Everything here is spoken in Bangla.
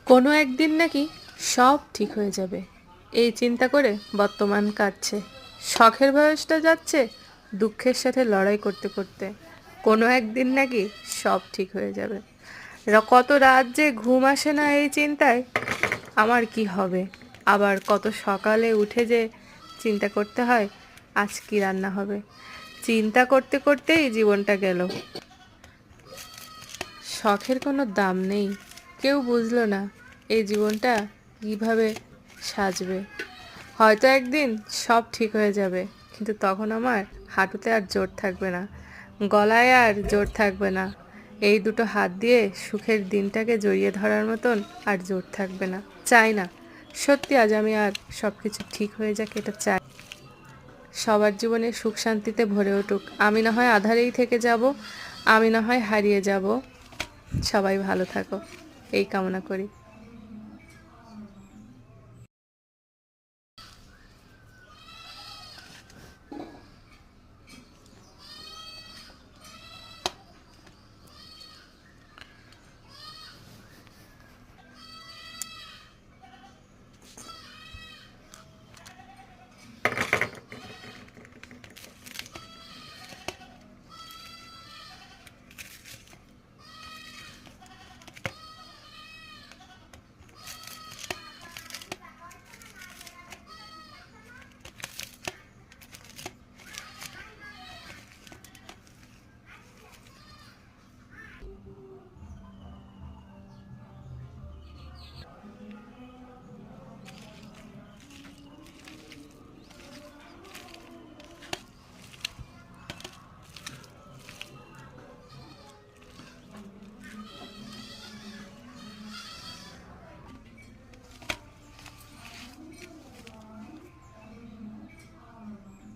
কোনো একদিন নাকি সব ঠিক হয়ে যাবে, এই চিন্তা করে বর্তমান কাটছে। শখের বয়সটা যাচ্ছে দুঃখের সাথে লড়াই করতে করতে। কোনো একদিন নাকি সব ঠিক হয়ে যাবে। কত রাত যে ঘুম আসে না এই চিন্তায়, আমার কি হবে। আবার কত সকালে উঠে যে চিন্তা করতে হয় আজ কি রান্না হবে। চিন্তা করতে করতেই জীবনটা গেল। শখের কোনো দাম নেই, কেউ বুঝলো না এই জীবনটা কিভাবে সাজবে। হয়তো একদিন সব ঠিক হয়ে যাবে, কিন্তু তখন আমার হাঁটুতে আর জোর থাকবে না, গলায় আর জোর থাকবে না, এই দুটো হাত দিয়ে সুখের দিনটাকে জড়িয়ে ধরার মতন আর জোর থাকবে না। চাই না, সত্যি আজ আমি আর সব কিছু ঠিক হয়ে যাক, এটা চাই। সবার জীবনে সুখ শান্তিতে ভরে উঠুক, আমি না হয় আধারেই থেকে যাব, আমি না হয় হারিয়ে যাব। সবাই ভালো থাকো, এই কামনা করি।